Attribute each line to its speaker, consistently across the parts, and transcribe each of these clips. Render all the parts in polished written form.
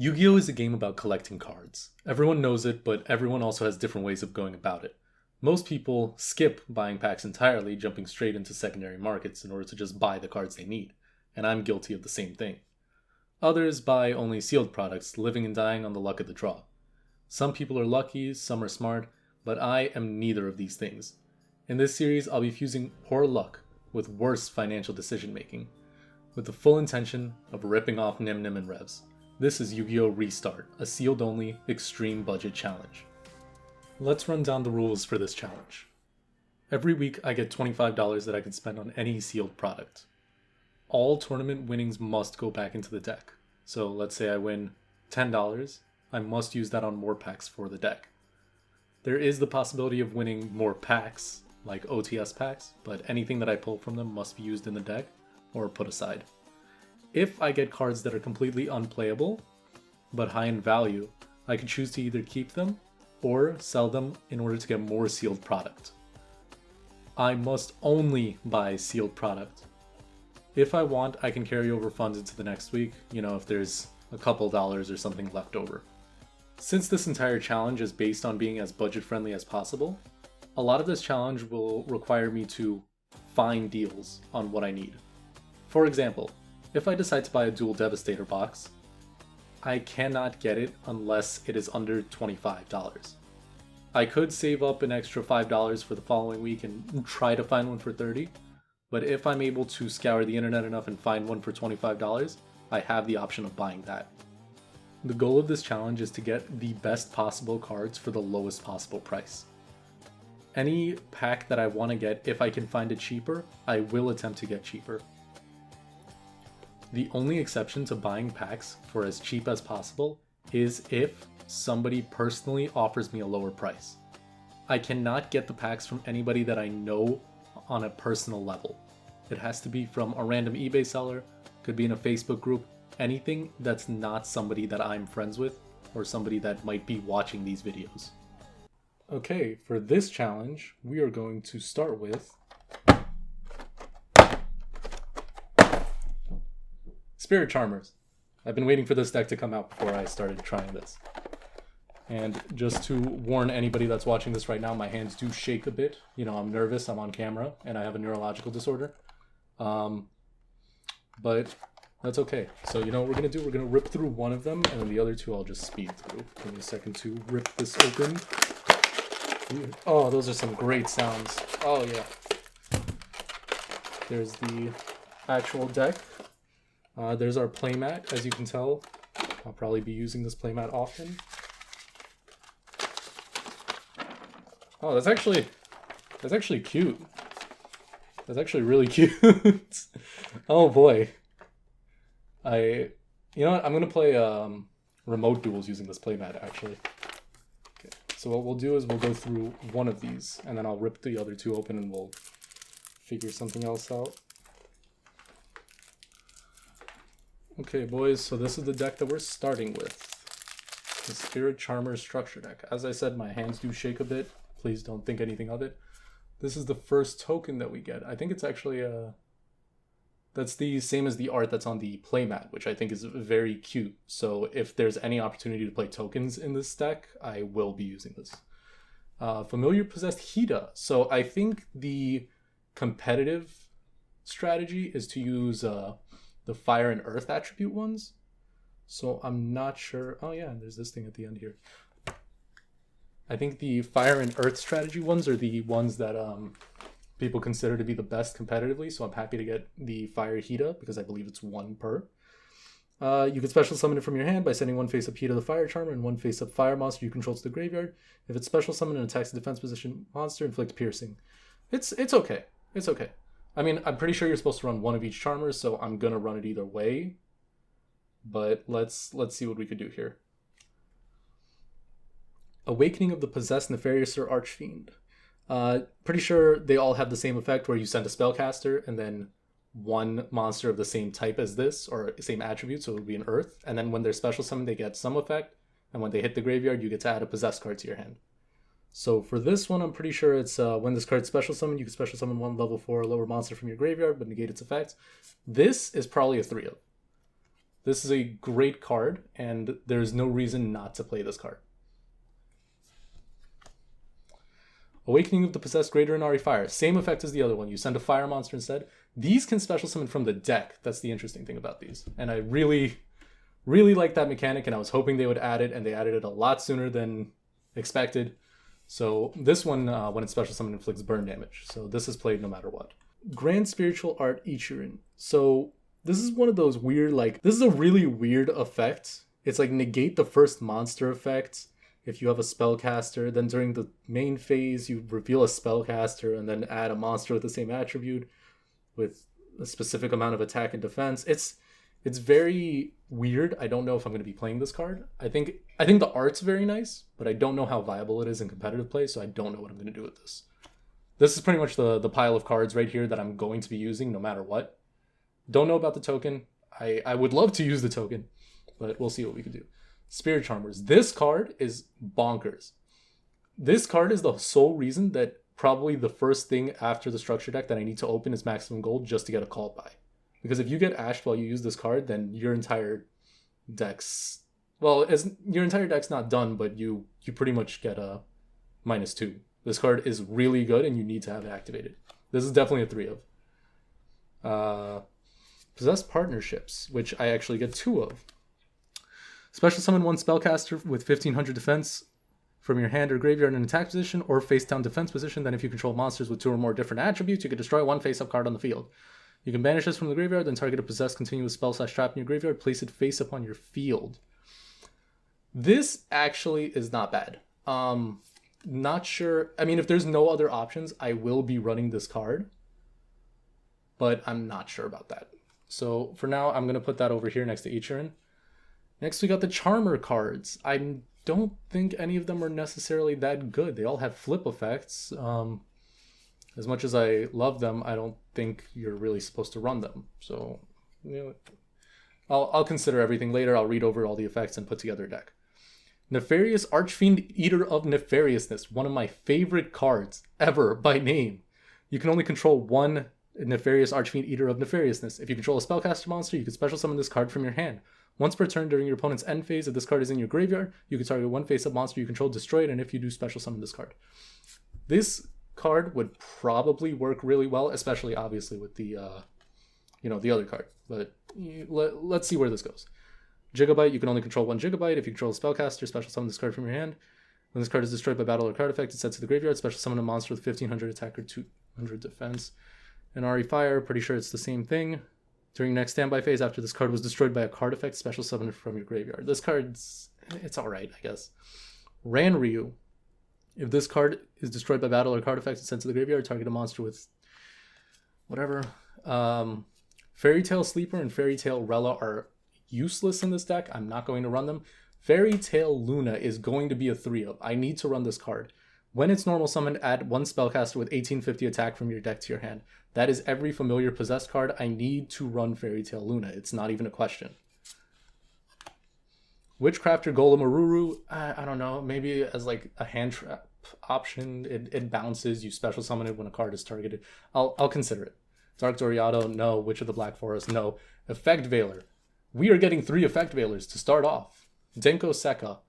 Speaker 1: Yu-Gi-Oh! Is a game about collecting cards. Everyone knows it, but everyone also has different ways of going about it. Most people skip buying packs entirely, jumping straight into secondary markets in order to just buy the cards they need, and I'm guilty of the same thing. Others buy only sealed products, living and dying on the luck of the draw. Some people are lucky, some are smart, but I am neither of these things. In this series, I'll be fusing poor luck with worse financial decision making, with the full intention of ripping off Nim Nim and Revs. This is Yu-Gi-Oh! Restart, a sealed-only, extreme budget challenge. Let's run down the rules for this challenge. Every week I get $25 that I can spend on any sealed product. All tournament winnings must go back into the deck. So let's say I win $10, I must use that on more packs for the deck. There is the possibility of winning more packs, like OTS packs, but anything that I pull from them must be used in the deck or put aside. If I get cards that are completely unplayable, but high in value, I can choose to either keep them or sell them in order to get more sealed product. I must only buy sealed product. If I want, I can carry over funds into the next week, if there's a couple dollars or something left over. Since this entire challenge is based on being as budget friendly as possible, a lot of this challenge will require me to find deals on what I need. For example, if I decide to buy a Dual Devastator box, I cannot get it unless it is under $25. I could save up an extra $5 for the following week and try to find one for $30, but if I'm able to scour the internet enough and find one for $25, I have the option of buying that. The goal of this challenge is to get the best possible cards for the lowest possible price. Any pack that I want to get, if I can find it cheaper, I will attempt to get cheaper. The only exception to buying packs for as cheap as possible is if somebody personally offers me a lower price. I cannot get the packs from anybody that I know on a personal level. It has to be from a random eBay seller, could be in a Facebook group, anything that's not somebody that I'm friends with or somebody that might be watching these videos. Okay, for this challenge, we are going to start with Spirit Charmers. I've been waiting for this deck to come out before I started trying this. And just to warn anybody that's watching this right now, my hands do shake a bit. I'm nervous, I'm on camera, and I have a neurological disorder. But that's okay. So you know what we're going to do? We're going to rip through one of them, and then the other two I'll just speed through. Give me a second to rip this open. Oh, those are some great sounds. Oh, yeah. There's the actual deck. There's our playmat. As you can tell, I'll probably be using this playmat often. Oh, that's actually cute. That's actually really cute. Oh boy. You know what? I'm gonna play remote duels using this playmat actually. Okay. So what we'll do is we'll go through one of these, and then I'll rip the other two open, and we'll figure something else out. Okay, boys, so this is the deck that we're starting with. The Spirit Charmer structure deck. As I said, my hands do shake a bit. Please don't think anything of it. This is the first token that we get. I think it's actually that's the same as the art that's on the playmat, which I think is very cute. So if there's any opportunity to play tokens in this deck, I will be using this. Familiar Possessed Hida. So I think the competitive strategy is to use the Fire and Earth attribute ones. So I'm not sure. Oh yeah, there's this thing at the end here. I think the Fire and Earth strategy ones are the ones that people consider to be the best competitively, so I'm happy to get the Fire Hida because I believe it's one per. You can special summon it from your hand by sending one face-up Hida the Fire Charmer and one face-up Fire monster you control to the graveyard. If it's special summon and attacks the defense position monster, inflict piercing. It's okay. It's okay. I mean, I'm pretty sure you're supposed to run one of each Charmer, so I'm gonna run it either way. But let's see what we could do here. Awakening of the Possessed Nefarious or Archfiend. Pretty sure they all have the same effect where you send a spellcaster and then one monster of the same type as this, or same attribute, so it would be an Earth. And then when they're special summoned, they get some effect. And when they hit the graveyard, you get to add a Possessed card to your hand. So for this one, I'm pretty sure it's when this card's special summoned, you can special summon one level 4 or lower monster from your graveyard, but negate its effects. This is probably a 3-of. This is a great card, and there's no reason not to play this card. Awakening of the Possessed Greater Inari Fire. Same effect as the other one. You send a fire monster instead. These can special summon from the deck. That's the interesting thing about these. And I really, really like that mechanic, and I was hoping they would add it, and they added it a lot sooner than expected. So this one, when it's special summon, inflicts burn damage. So this is played no matter what. Grand Spiritual Art Ichirin. So this is one of those weird, this is a really weird effect. It's like negate the first monster effect if you have a spellcaster. Then during the main phase, you reveal a spellcaster and then add a monster with the same attribute with a specific amount of attack and defense. It's very weird. I don't know if I'm going to be playing this card. I think the art's very nice, but I don't know how viable it is in competitive play, so I don't know what I'm going to do with this. This is pretty much the pile of cards right here that I'm going to be using no matter what. Don't know about the token. I would love to use the token, but we'll see what we can do. Spirit Charmers. This card is bonkers. This card is the sole reason that probably the first thing after the structure deck that I need to open is maximum gold just to get a call by. Because if you get ashed while you use this card, then your entire deck's... Well, your entire deck's not done, but you pretty much get a -2. This card is really good, and you need to have it activated. This is definitely a 3 of. Possessed Partnerships, which I actually get 2 of. Special summon 1 spellcaster with 1500 defense from your hand or graveyard in an attack position or face down defense position. Then if you control monsters with 2 or more different attributes, you can destroy 1 face-up card on the field. You can banish this from the graveyard, then target a possessed continuous spell/trap in your graveyard, place it face up on your field. This actually is not bad. Not sure. I mean, if there's no other options, I will be running this card, but I'm not sure about that. So for now, I'm going to put that over here next to Ichirin. Next, we got the Charmer cards. I don't think any of them are necessarily that good. They all have flip effects. As much as I love them, I don't think you're really supposed to run them. So, I'll consider everything later. I'll read over all the effects and put together a deck. Nefarious Archfiend, Eater of Nefariousness. One of my favorite cards ever by name. You can only control 1 Nefarious Archfiend, Eater of Nefariousness. If you control a spellcaster monster, you can special summon this card from your hand. Once per turn during your opponent's end phase, if this card is in your graveyard, you can target 1 face-up monster you control, destroy it, and if you do, special summon this card. This card would probably work really well, especially obviously with the the other card, but let's see where this goes. Gigabyte, you can only control 1 Gigabyte. If you control a spellcaster, special summon this card from your hand. When this card is destroyed by battle or card effect, it's sent to the graveyard. Special summon a monster with 1500 attack or 200 defense. And Ari Fire, pretty sure it's the same thing. During next standby phase, after this card was destroyed by a card effect, special summon it from your graveyard. This card's, it's alright, I guess. Ranryu. If this card is destroyed by battle or card effect, it's sent to the graveyard. Target a monster with whatever. Fairy Tail Sleeper and Fairy Tail Rella are useless in this deck. I'm not going to run them. Fairy Tail Luna is going to be a 3 of. I need to run this card. When it's normal summoned, add 1 spellcaster with 1850 attack from your deck to your hand. That is every familiar possessed card. I need to run Fairy Tail Luna. It's not even a question. Witchcrafter Golem Aruru, I don't know, maybe as like a hand trap option. It bounces, you special summon it when a card is targeted. I'll consider it. Dark Doriado, no. Witch of the Black Forest, no. Effect Veiler. We are getting 3 Effect Veilers to start off. Denko Sekka,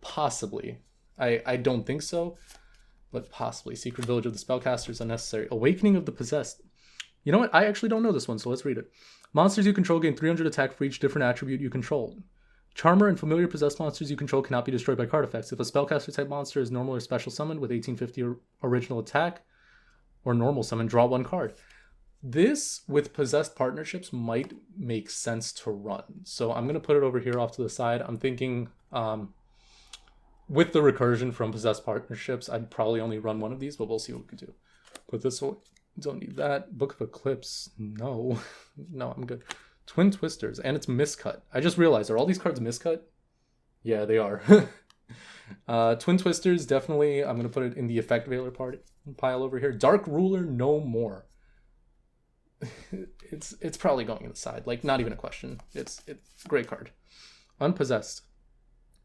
Speaker 1: possibly. I don't think so, but possibly. Secret Village of the Spellcasters, unnecessary. Awakening of the Possessed. You know what? I actually don't know this one, so let's read it. Monsters you control gain 300 attack for each different attribute you control. Charmer and familiar possessed monsters you control cannot be destroyed by card effects. If a spellcaster type monster is normal or special summoned with 1850 original attack or normal summon, draw 1 card. This, with Possessed Partnerships, might make sense to run. So I'm going to put it over here off to the side. I'm thinking with the recursion from Possessed Partnerships, I'd probably only run 1 of these, but we'll see what we can do. Put this away. Don't need that. Book of Eclipse. No. No, I'm good. Twin Twisters, and it's miscut. I just realized, are all these cards miscut? Yeah, they are. Twin Twisters, definitely. I'm going to put it in the Effect Veiler pile over here. Dark Ruler, no more. It's probably going in the side. Like, not even a question. It's a great card. Unpossessed.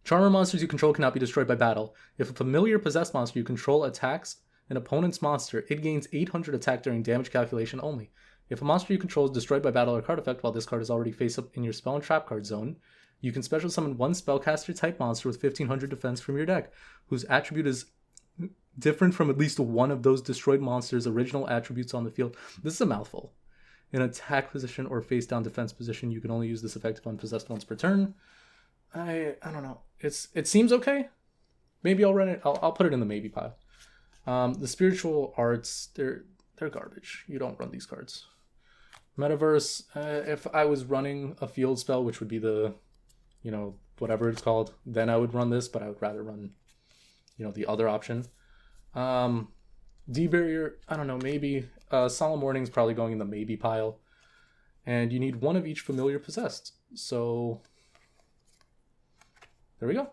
Speaker 1: Charmer monsters you control cannot be destroyed by battle. If a familiar possessed monster you control attacks an opponent's monster, it gains 800 attack during damage calculation only. If a monster you control is destroyed by battle or card effect while this card is already face up in your spell and trap card zone, you can special summon one spellcaster type monster with 1500 defense from your deck, whose attribute is different from at least one of those destroyed monsters' original attributes on the field. This is a mouthful. In attack position or face down defense position, you can only use this effect if unpossessed once per turn. I don't know. It seems okay. Maybe I'll run it. I'll put it in the maybe pile. The spiritual arts, they're garbage. You don't run these cards. Metaverse, if I was running a field spell, which would be the, whatever it's called, then I would run this, but I would rather run, the other option. D-Barrier, I don't know, maybe. Solemn Warning's probably going in the maybe pile. And you need one of each familiar possessed. So, there we go.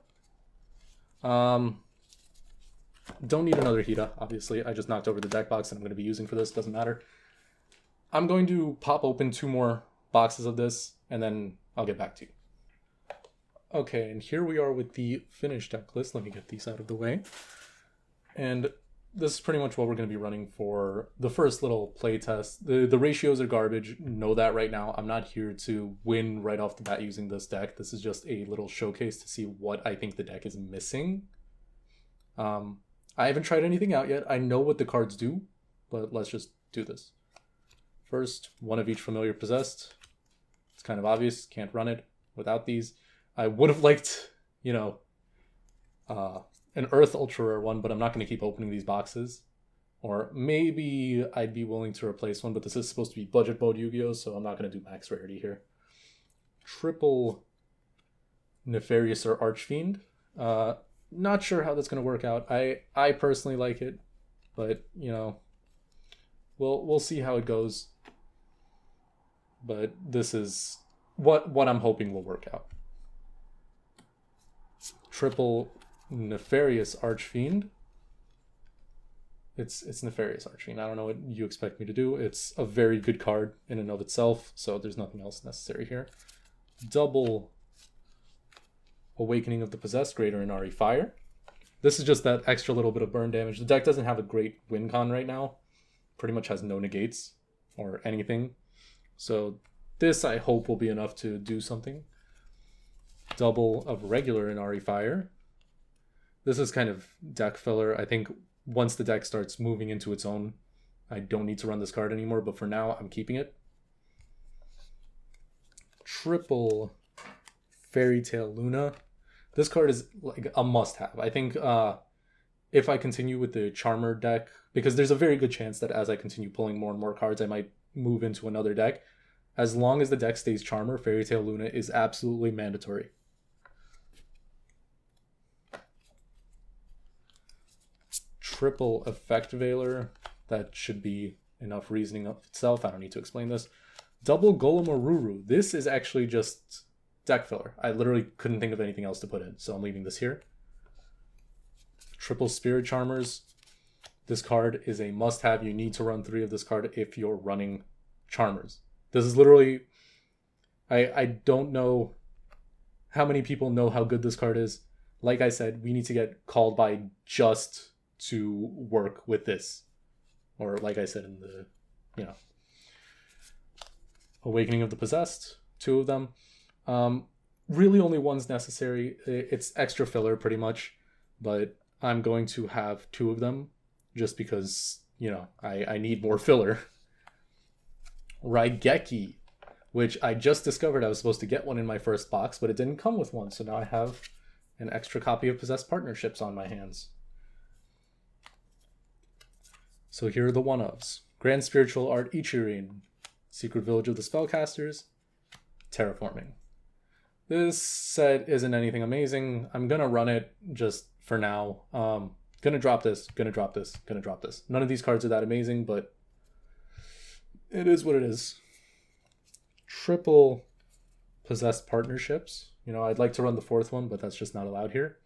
Speaker 1: Don't need another Hida, obviously. I just knocked over the deck box that I'm going to be using for this. Doesn't matter. I'm going to pop open 2 more boxes of this, and then I'll get back to you. Okay, and here we are with the finished deck list. Let me get these out of the way. And this is pretty much what we're going to be running for the first little play test. The ratios are garbage. Know that right now. I'm not here to win right off the bat using this deck. This is just a little showcase to see what I think the deck is missing. I haven't tried anything out yet. I know what the cards do, but let's just do this. First, one of each familiar possessed. It's kind of obvious. Can't run it without these. I would have liked, an Earth Ultra Rare one, but I'm not going to keep opening these boxes. Or maybe I'd be willing to replace one, but this is supposed to be budget mode Yu-Gi-Oh!, so I'm not going to do max rarity here. Triple Nefarious or Archfiend. Not sure how that's going to work out. I personally like it, but, we'll see how it goes. But this is what I'm hoping will work out. Triple Nefarious Archfiend. It's Nefarious Archfiend. I don't know what you expect me to do. It's a very good card in and of itself, so there's nothing else necessary here. Double Awakening of the Possessed, Greater Inari Fire. This is just that extra little bit of burn damage. The deck doesn't have a great win con right now. Pretty much has no negates or anything. So this, I hope, will be enough to do something. Double of Regular Inari Fire. This is kind of deck filler. I think once the deck starts moving into its own, I don't need to run this card anymore, but for now, I'm keeping it. Triple Fairy Tale Luna. This card is like a must-have. I think if I continue with the Charmer deck, because there's a very good chance that as I continue pulling more and more cards, I might move into another deck. As long as the deck stays Charmer, Fairy Tale Luna is absolutely mandatory. Triple Effect Veiler. That should be enough reasoning of itself. I don't need to explain this. Double Golem Aruru. This is actually just deck filler. I literally couldn't think of anything else to put in, so I'm leaving this here. Triple Spirit Charmers. This card is a must-have. You need to run 3 of this card if you're running Charmers. This is literally... I don't know how many people know how good this card is. Like I said, we need to get called by just to work with this. Or like I said in the, Awakening of the Possessed. 2 of them. Really only one's necessary. It's extra filler pretty much. But I'm going to have 2 of them. Just because, I need more filler. Raigeki, which I just discovered I was supposed to get one in my first box, but it didn't come with one. So now I have an extra copy of Possessed Partnerships on my hands. So here are the one-ofs. Grand Spiritual Art Ichirin, Secret Village of the Spellcasters, Terraforming. This set isn't anything amazing. I'm going to run it just for now. Gonna drop this, gonna drop this, gonna drop this. None of these cards are that amazing, but it is what it is. Triple Possessed Partnerships. I'd like to run the 4th one, but that's just not allowed here.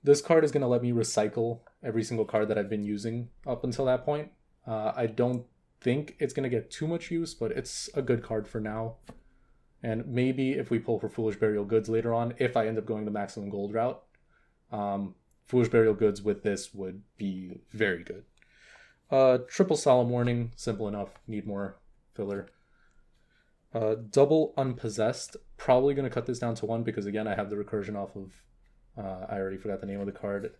Speaker 1: This card is going to let me recycle every single card that I've been using up until that point. I don't think it's going to get too much use, but it's a good card for now. And maybe if we pull for Foolish Burial Goods later on, if I end up going the maximum gold route, Foolish Burial Goods with this would be very good. Triple Solemn Warning, simple enough, need more filler. Double Unpossessed, probably going to cut this down to 1 because again I have the recursion off of, I already forgot the name of the card.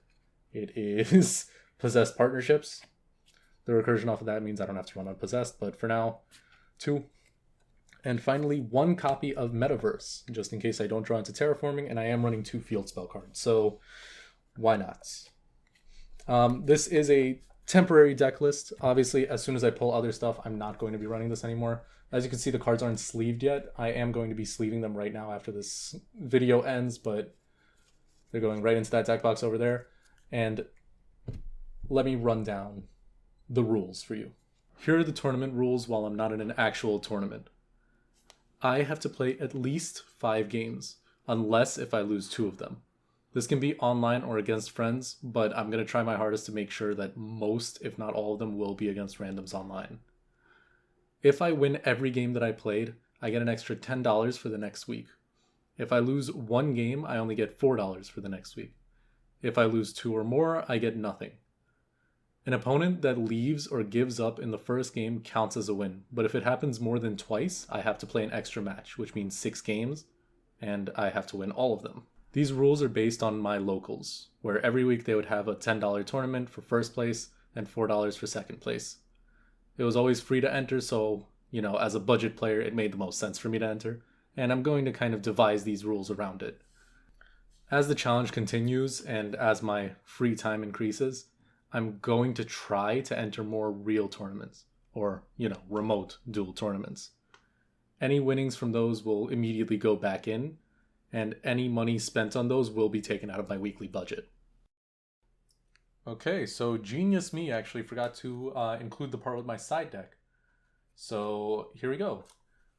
Speaker 1: It is Possessed Partnerships. The recursion off of that means I don't have to run Unpossessed, but for now, 2. And finally, 1 copy of Metaverse, just in case I don't draw into Terraforming, and I am running 2 field spell cards, so why not? This is a temporary deck list. Obviously, as soon as I pull other stuff, I'm not going to be running this anymore. As you can see, the cards aren't sleeved yet. I am going to be sleeving them right now after this video ends, but they're going right into that deck box over there. And let me run down the rules for you. Here are the tournament rules while I'm not in an actual tournament. I have to play at least 5 games, unless if I lose 2 of them. This can be online or against friends, but I'm going to try my hardest to make sure that most, if not all of them, will be against randoms online. If I win every game that I played, I get an extra $10 for the next week. If I lose 1 game, I only get $4 for the next week. If I lose 2 or more, I get nothing. An opponent that leaves or gives up in the first game counts as a win, but if it happens more than twice, I have to play an extra match, which means 6 games, and I have to win all of them. These rules are based on my locals, where every week they would have a $10 tournament for first place and $4 for second place. It was always free to enter, so, as a budget player, it made the most sense for me to enter, and I'm going to kind of devise these rules around it. As the challenge continues and as my free time increases, I'm going to try to enter more real tournaments, or, remote dual tournaments. Any winnings from those will immediately go back in, and any money spent on those will be taken out of my weekly budget. Okay, so genius me actually forgot to include the part with my side deck. So here we go.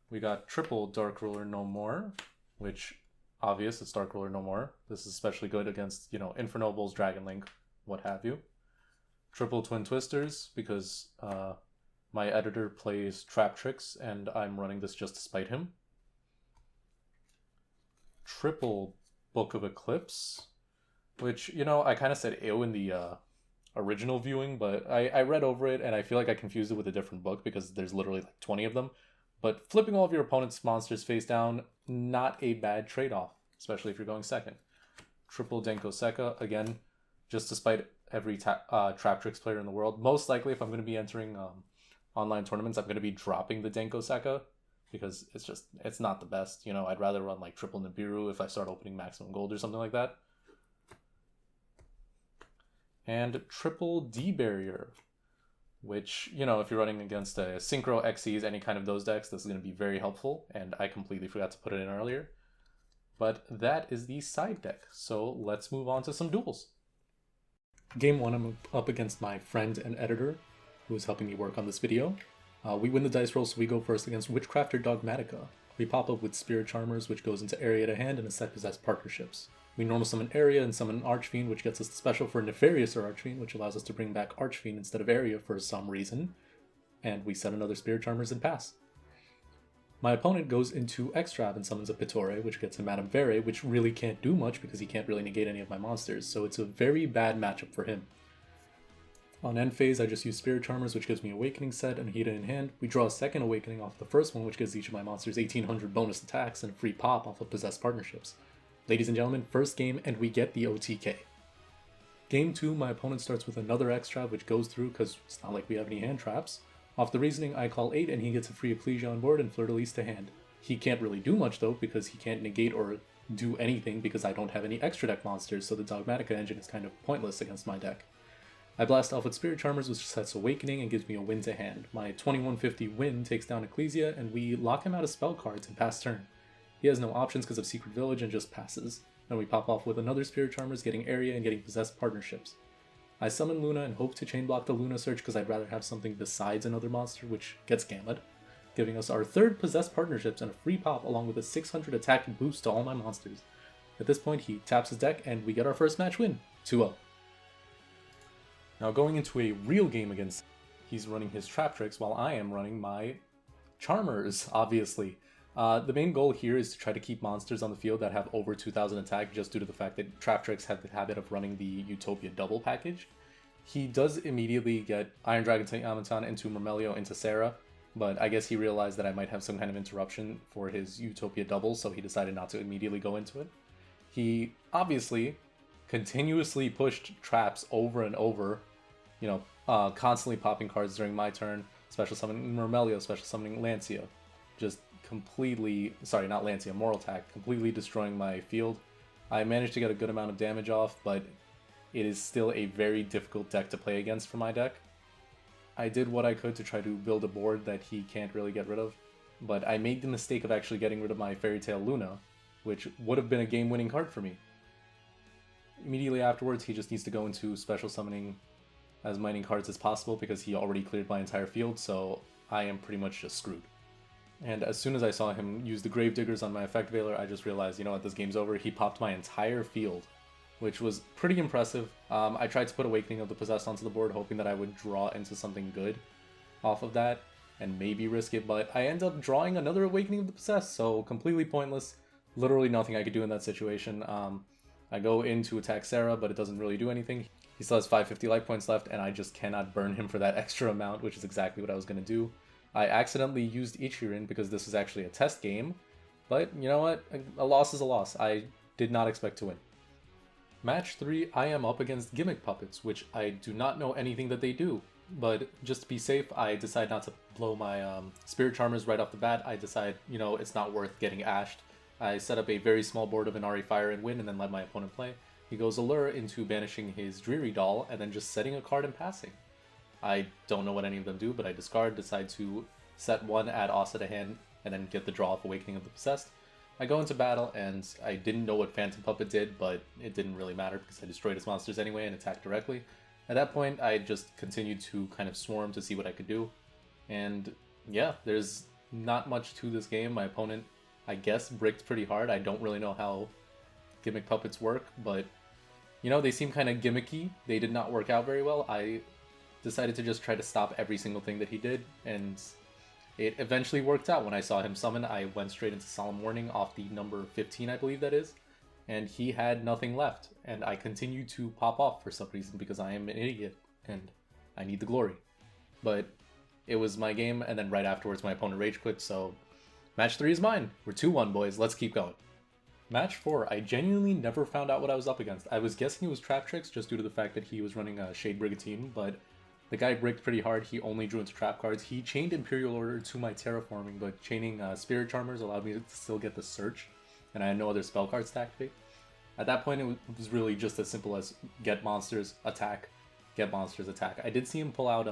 Speaker 1: We got triple Dark Ruler No More, which obvious, it's Dark Ruler No More. This is especially good against, Infernobles, Dragon Link, what have you. Triple Twin Twisters, because my editor plays Trap Tricks and I'm running this just to spite him. Triple Book of Eclipse, which, I kind of said ew in the original viewing, but I read over it and I feel like I confused it with a different book because there's literally like 20 of them. But flipping all of your opponent's monsters face down, not a bad trade-off, especially if you're going second. Triple Denko Sekka, again, just despite every Trap Tricks player in the world. Most likely, if I'm going to be entering online tournaments, I'm going to be dropping the Denko Sekka because it's not the best. I'd rather run like Triple Nibiru if I start opening Maximum Gold or something like that. And Triple D-Barrier, which, if you're running against a Synchro, Xyz, any kind of those decks, this is going to be very helpful, and I completely forgot to put it in earlier. But that is the side deck, so let's move on to some duels. Game 1, I'm up against my friend and editor, who is helping me work on this video. We win the dice roll, so we go first against Witchcrafter Dogmatica. We pop up with Spirit Charmers, which goes into Area to Hand, and a set Possessed Partnerships. We normal summon Area and summon Archfiend, which gets us the special for Nefarious or Archfiend, which allows us to bring back Archfiend instead of Area for some reason. And we set another Spirit Charmers and pass. My opponent goes into Extrav and summons a Pitore, which gets a Madame Vere, which really can't do much because he can't really negate any of my monsters, so it's a very bad matchup for him. On end phase, I just use Spirit Charmers, which gives me Awakening set and Hida in hand. We draw a second Awakening off the first one, which gives each of my monsters 1800 bonus attacks and a free pop off of Possessed Partnerships. Ladies and gentlemen, first game, and we get the OTK. Game 2, my opponent starts with another Extrav, which goes through because it's not like we have any hand traps. Off the reasoning, I call 8 and he gets a free Ecclesia on board and Fleur-de-Lis to hand. He can't really do much though because he can't negate or do anything because I don't have any extra deck monsters, so the Dogmatica engine is kind of pointless against my deck. I blast off with Spirit Charmers, which sets Awakening and gives me a win to hand. My 2150 win takes down Ecclesia and we lock him out of spell cards and pass turn. He has no options because of Secret Village and just passes. Then we pop off with another Spirit Charmers, getting Area and getting Possessed Partnerships. I summon Luna and hope to chain block the Luna Search because I'd rather have something besides another monster, which gets Gamut, giving us our third Possessed Partnerships and a free pop along with a 600 attack boost to all my monsters. At this point, he taps his deck and we get our first match win, 2-0. Now going into a real game against, he's running his Trap Tricks while I am running my Charmers, obviously. The main goal here is to try to keep monsters on the field that have over 2000 attack just due to the fact that Trap Tricks have the habit of running the Utopia double package. He does immediately get Iron Dragon to Yamaton into Myrmelio into Sarah, but I guess he realized that I might have some kind of interruption for his Utopia double, so he decided not to immediately go into it. He obviously continuously pushed traps over and over, constantly popping cards during my turn, special summoning Myrmelio, special summoning Lancia, just completely, sorry, not Lancia, Moral Attack, completely destroying my field. I managed to get a good amount of damage off, but it is still a very difficult deck to play against for my deck. I did what I could to try to build a board that he can't really get rid of, but I made the mistake of actually getting rid of my Fairy Tail Luna, which would have been a game-winning card for me. Immediately afterwards, he just needs to go into special summoning as many cards as possible because he already cleared my entire field, so I am pretty much just screwed. And as soon as I saw him use the Gravediggers on my Effect Veiler, I just realized, you know what, this game's over. He popped my entire field, which was pretty impressive. I tried to put Awakening of the Possessed onto the board, hoping that I would draw into something good off of that, and maybe risk it, but I end up drawing another Awakening of the Possessed, so completely pointless. Literally nothing I could do in that situation. I go in to attack Sarah, but it doesn't really do anything. He still has 550 life points left, and I just cannot burn him for that extra amount, which is exactly what I was going to do. I accidentally used Ichirin because this was actually a test game, but you know what? A loss is a loss. I did not expect to win. Match 3, I am up against Gimmick Puppets, which I do not know anything that they do, but just to be safe, I decide not to blow my Spirit Charmers right off the bat. I decide, it's not worth getting ashed. I set up a very small board of Inari Fire and win, and then let my opponent play. He goes Allure into banishing his Dreary Doll, and then just setting a card and passing. I don't know what any of them do, but I discard, decide to set one, add Asa to hand, and then get the draw of Awakening of the Possessed. I go into battle, and I didn't know what Phantom Puppet did, but it didn't really matter because I destroyed his monsters anyway and attacked directly. At that point, I just continued to kind of swarm to see what I could do. And yeah, there's not much to this game. My opponent, I guess, bricked pretty hard. I don't really know how Gimmick Puppets work, but they seem kind of gimmicky. They did not work out very well. I decided to just try to stop every single thing that he did, and it eventually worked out. When I saw him summon, I went straight into Solemn Warning off the number 15, I believe that is, and he had nothing left, and I continued to pop off for some reason because I am an idiot, and I need the glory. But it was my game, and then right afterwards my opponent rage quit, so match 3 is mine. We're 2-1, boys. Let's keep going. Match 4, I genuinely never found out what I was up against. I was guessing it was Trap Tricks just due to the fact that he was running a Shade Brigantine, but the guy bricked pretty hard. He only drew into trap cards. He chained Imperial Order to my Terraforming, but chaining Spirit Charmers allowed me to still get the Search, and I had no other spell cards to activate. At that point, it was really just as simple as get monsters, attack, get monsters, attack. I did see him pull out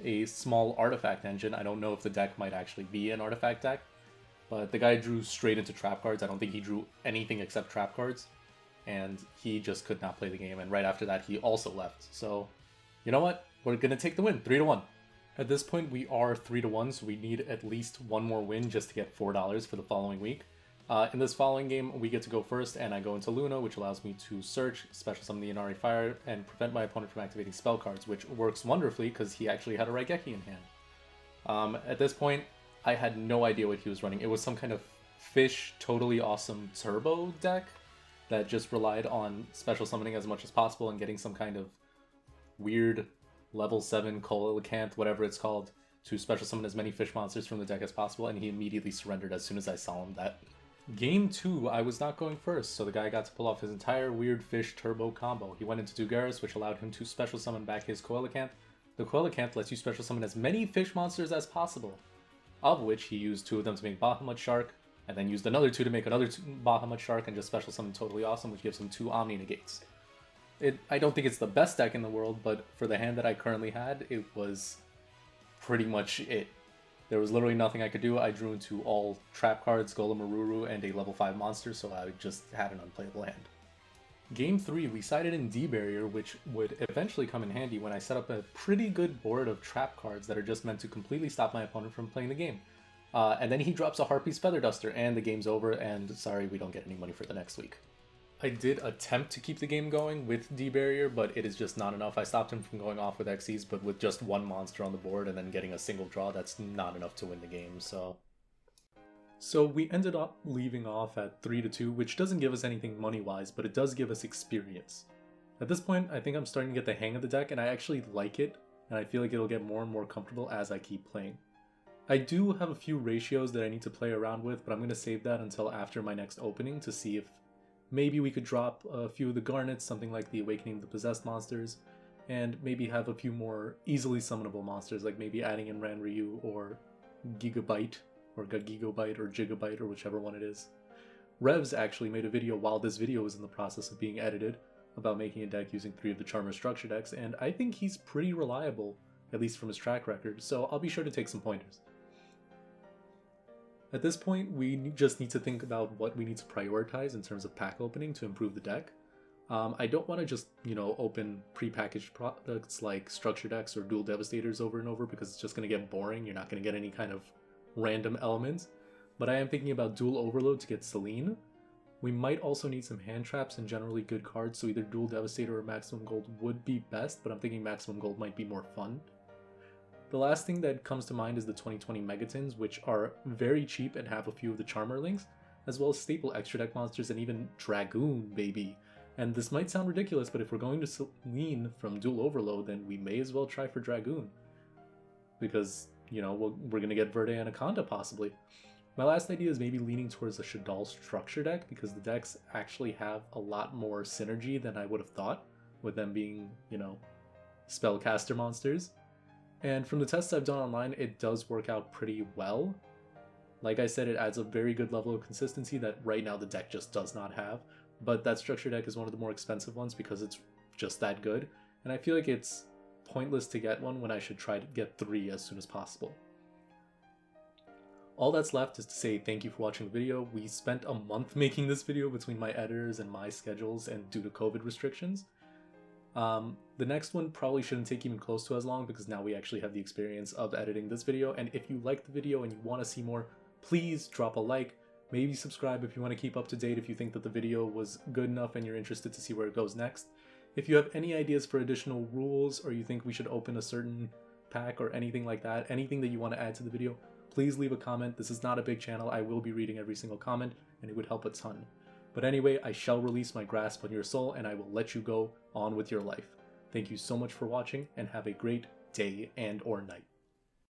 Speaker 1: a small artifact engine. I don't know if the deck might actually be an artifact deck, but the guy drew straight into trap cards. I don't think he drew anything except trap cards, and he just could not play the game, and right after that, he also left. So, you know what? We're going to take the win, 3-1. At this point, we are 3-1, so we need at least one more win just to get $4 for the following week. In this following game, we get to go first, and I go into Luna, which allows me to search, special summon the Inari Fire, and prevent my opponent from activating spell cards, which works wonderfully because he actually had a Raigeki in hand. At this point, I had no idea what he was running. It was some kind of fish, totally awesome turbo deck that just relied on special summoning as much as possible and getting some kind of weird level 7 Coelacanth, whatever it's called, to special summon as many fish monsters from the deck as possible, and he immediately surrendered as soon as I saw him that. Game 2, I was not going first, so the guy got to pull off his entire weird fish turbo combo. He went into Dugaris, which allowed him to special summon back his Coelacanth. The Coelacanth lets you special summon as many fish monsters as possible, of which he used 2 of them to make Bahamut Shark, and then used another 2 to make another Bahamut Shark, and just special summon Totally Awesome, which gives him 2 Omni Negates. I don't think it's the best deck in the world, but for the hand that I currently had, it was pretty much it. There was literally nothing I could do. I drew into all trap cards, Golem Aruru, and a level 5 monster, so I just had an unplayable hand. Game 3, we sided in D-Barrier, which would eventually come in handy when I set up a pretty good board of trap cards that are just meant to completely stop my opponent from playing the game. And then he drops a Harpy's Feather Duster, and the game's over, and sorry, we don't get any money for the next week. I did attempt to keep the game going with D-Barrier, but it is just not enough. I stopped him from going off with Xyz, but with just one monster on the board and then getting a single draw, that's not enough to win the game, so... So we ended up leaving off at 3-2, which doesn't give us anything money-wise, but it does give us experience. At this point, I think I'm starting to get the hang of the deck, and I actually like it, and I feel like it'll get more and more comfortable as I keep playing. I do have a few ratios that I need to play around with, but I'm going to save that until after my next opening to see if maybe we could drop a few of the garnets, something like the Awakening of the Possessed monsters, and maybe have a few more easily summonable monsters, like maybe adding in Ranryu or Gigabyte, or Gigabyte, or Gigabyte, or whichever one it is. Revs actually made a video while this video was in the process of being edited about making a deck using 3 of the Charmer structure decks, and I think he's pretty reliable, at least from his track record, so I'll be sure to take some pointers. At this point, we just need to think about what we need to prioritize in terms of pack opening to improve the deck. I don't want to just, open pre-packaged products like structure decks or dual devastators over and over because it's just going to get boring. You're not going to get any kind of random elements. But I am thinking about dual overload to get Selene. We might also need some hand traps and generally good cards, so either dual devastator or maximum gold would be best, but I'm thinking maximum gold might be more fun. The last thing that comes to mind is the 2020 Megatins, which are very cheap and have a few of the Charmer links, as well as staple extra deck monsters and even Dragoon, baby. And this might sound ridiculous, but if we're going to Selene from dual overload, then we may as well try for Dragoon. Because, we're going to get Verde Anaconda possibly. My last idea is maybe leaning towards a Shaddoll structure deck, because the decks actually have a lot more synergy than I would have thought, with them being, spellcaster monsters. And from the tests I've done online, it does work out pretty well. Like I said, it adds a very good level of consistency that right now the deck just does not have, but that structure deck is one of the more expensive ones because it's just that good, and I feel like it's pointless to get one when I should try to get 3 as soon as possible. All that's left is to say thank you for watching the video. We spent a month making this video between my editors and my schedules and due to COVID restrictions. The next one probably shouldn't take even close to as long because now we actually have the experience of editing this video, and if you like the video and you want to see more, please drop a like, maybe subscribe if you want to keep up to date if you think that the video was good enough and you're interested to see where it goes next. If you have any ideas for additional rules or you think we should open a certain pack or anything like that, anything that you want to add to the video, please leave a comment. This is not a big channel, I will be reading every single comment and it would help a ton. But anyway, I shall release my grasp on your soul and I will let you go on with your life. Thank you so much for watching and have a great day and or night.